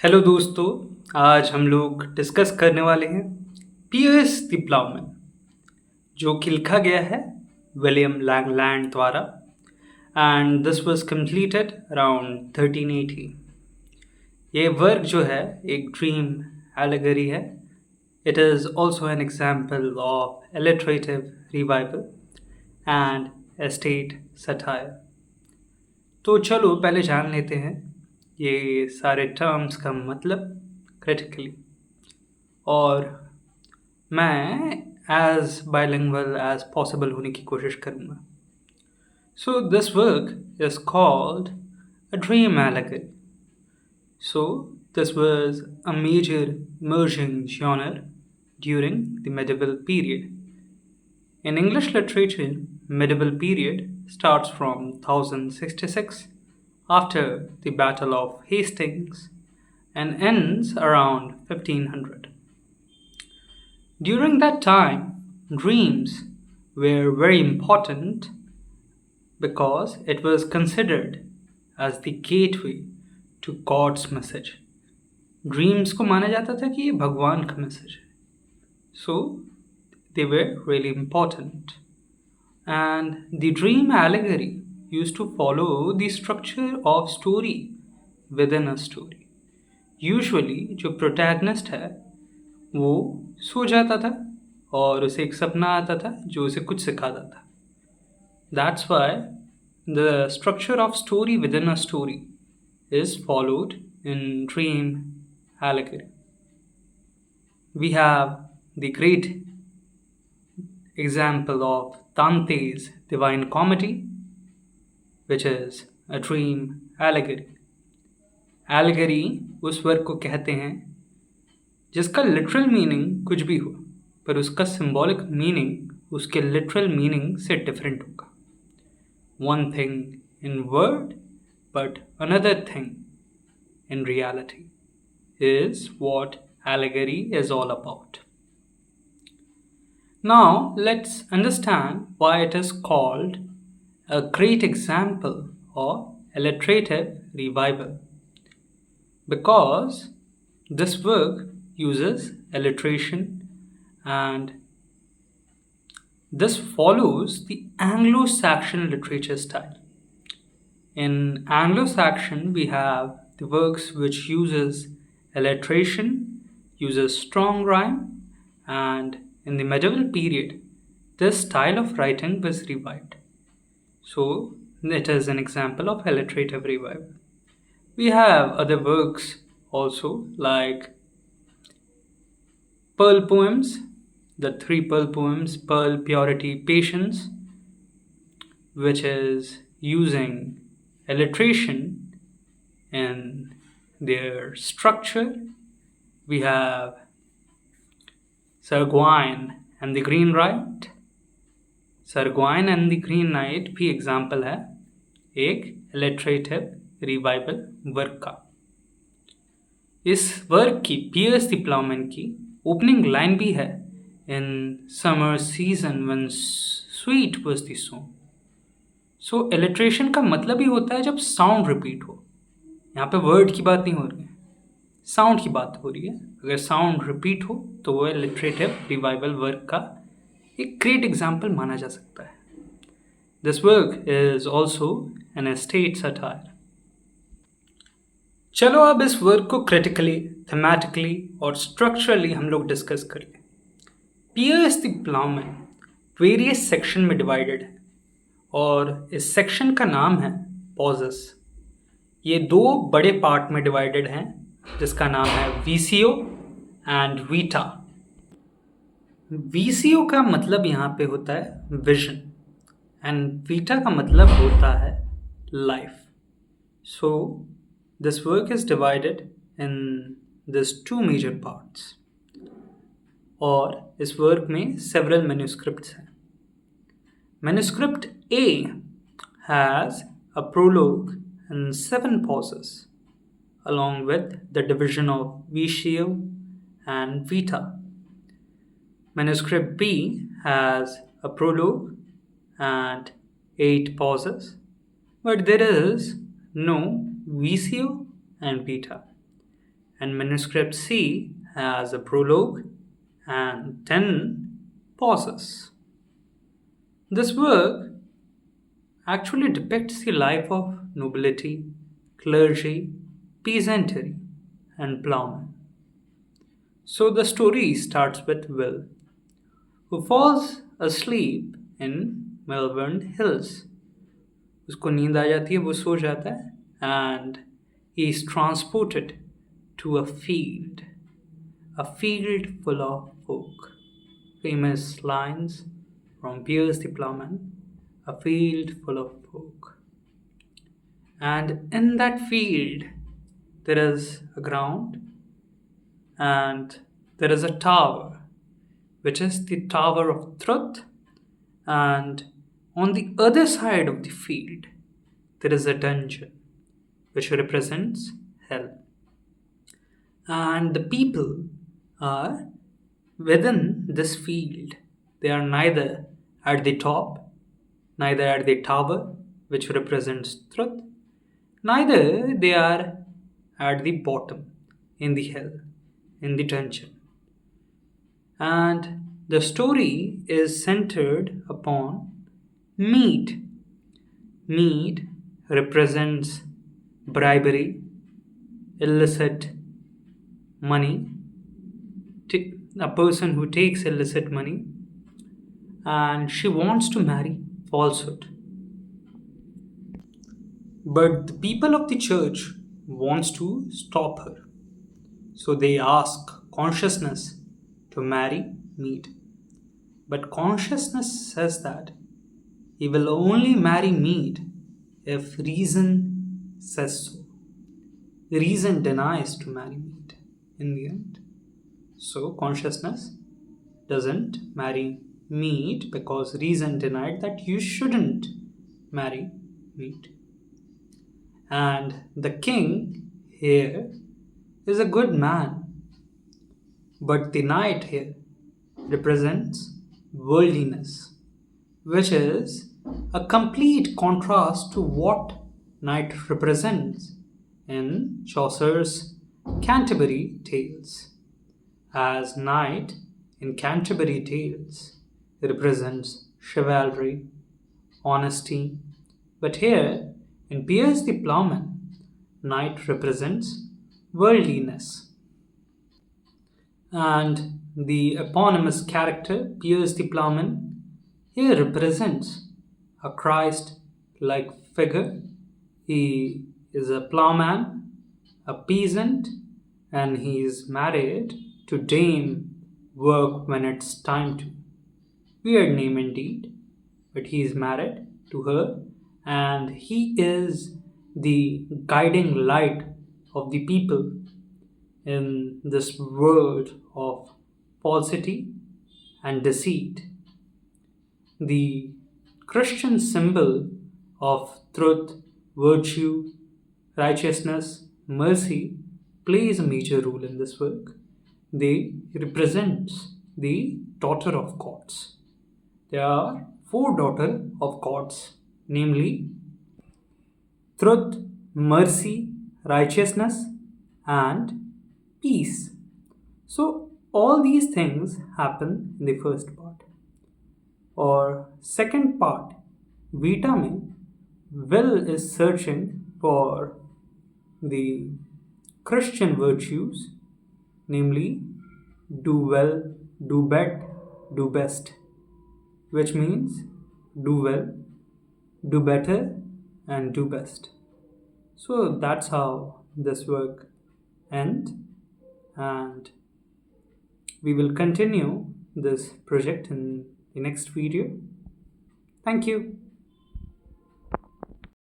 Hello दोस्तों। आज हम लोग डिस्कस करने वाले हैं पियर्स द प्लाउमैन, जो कि लिखा गया है विलियम लैंगलैंड द्वारा, and this was completed around 1380। ये वर्क जो है एक ड्रीम एलेगरी है. It is also an example of alliterative revival and estate satire. तो चलो पहले जान लेते हैं ये सारे टर्म्स का मतलब क्रिटिकली, और मैं एज बाइलिंगुअल एज पॉसिबल होने की कोशिश करूँगा. सो this work is called a dream allegory. So this was a major emerging genre during the medieval period. In English literature, medieval period starts from 1066 after the Battle of Hastings and ends around 1500. During that time, dreams were very important because it was considered as the gateway to God's message. Dreams को माना जाता था कि ये भगवान का message है. So they were really important. And the dream allegory used to follow the structure of story within a story. Usually जो protagonist है वो सो जाता था और उसे एक सपना आता था जो उसे कुछ सिखाता था. That's why the structure of story within a story is followed in dream allegory. We have the great example of Dante's Divine Comedy, which is a dream allegory. Allegory उस वर्क को कहते हैं जिसका लिटरल मीनिंग कुछ भी हो, पर उसका सिंबॉलिक मीनिंग उसके लिटरल मीनिंग से डिफरेंट होगा. One thing in word, but another thing in reality is what allegory is all about. Now let's understand why it is called a great example of alliterative revival. Because this work uses alliteration, and this follows the Anglo-Saxon literature style. In Anglo-Saxon, we have the works which uses alliteration, uses strong rhyme, and in the medieval period, this style of writing was revived. So it is an example of alliterative revival. We have other works also like Pearl poems, the three Pearl poems, Pearl, Purity, Patience, which is using alliteration in their structure. We have Sir Gawain and the Green Knight. Sir Gawain and the Green Knight भी example है एक alliterative revival work का. इस work की piers the Ploughman की opening line भी है in summer season when sweet was the song. So alliteration का मतलब ही होता है जब साउंड रिपीट हो. यहाँ पे वर्ड की बात नहीं हो रही है, साउंड की बात हो रही है. अगर साउंड रिपीट हो तो वो लिटरेटिव रिवाइवल वर्क का एक ग्रेट एग्जाम्पल माना जा सकता है. This work is also an estate satire. चलो अब इस वर्क को क्रिटिकली, थेमेटिकली और स्ट्रक्चरली हम लोग डिस्कस कर लें. Piers the Ploughman various section में डिवाइडेड है और इस सेक्शन का नाम है पॉजेस. ये दो बड़े पार्ट में डिवाइडेड हैं जिसका नाम है वीसीओ एंड वीटा. वीसीओ का मतलब यहाँ पे होता है विजन एंड वीटा का मतलब होता है life. So this work is divided in this two major parts और इस वर्क में सेवरल मैन्युस्क्रिप्ट्स हैं. Manuscript A has a prologue and 7 pauses, along with the division of Vicio and Vita. Manuscript B has a prologue and 8 pauses, but there is no Vicio and Vita. and manuscript C has a prologue and 10 pauses. This work actually depicts the life of nobility, clergy, peasantry, and plowmen. So the story starts with Will, who falls asleep in Melbourne Hills. उसको नींद आ जाती है, वो सो जाता है, and he is transported to a field full of folk. Famous lines from Piers the Plowman, a field full of folk. And in that field, there is a ground and there is a tower, which is the Tower of Truth. And on the other side of the field, there is a dungeon, which represents hell. And the people are within this field. They are neither at the top, neither at the tower, which represents truth, neither they are at the bottom in the hell, in the dungeon. And the story is centered upon mead. Mead represents bribery, illicit money, a person who takes illicit money, and she wants to marry falsehood. But the people of the church wants to stop her. So they ask consciousness to marry mead. But consciousness says that he will only marry mead if reason says so. Reason denies to marry mead in the end. So consciousness doesn't marry mead because reason denied that you shouldn't marry mead. And the king here is a good man, but the knight here represents worldliness, which is a complete contrast to what knight represents in Chaucer's Canterbury Tales, as knight in Canterbury Tales represents chivalry, honesty, but here in Piers the Plowman, knight represents worldliness. And the eponymous character, Piers the Plowman, here represents a Christ like figure. He is a plowman, a peasant, and he is married to Dame Work when it's time to. Weird name indeed, but he is married to her and he is the guiding light of the people in this world of falsity and deceit. The Christian symbol of truth, virtue, righteousness, mercy plays a major role in this work. They represent the daughter of gods. There are four daughters of gods, namely truth, mercy, righteousness, and peace. So all these things happen in the first part. Or second part, Vita mein, Will is searching for the Christian virtues, namely do well, do bet, do best, which means do well, do better, and do best. So that's how this work ends, and we will continue this project in the next video. Thank you.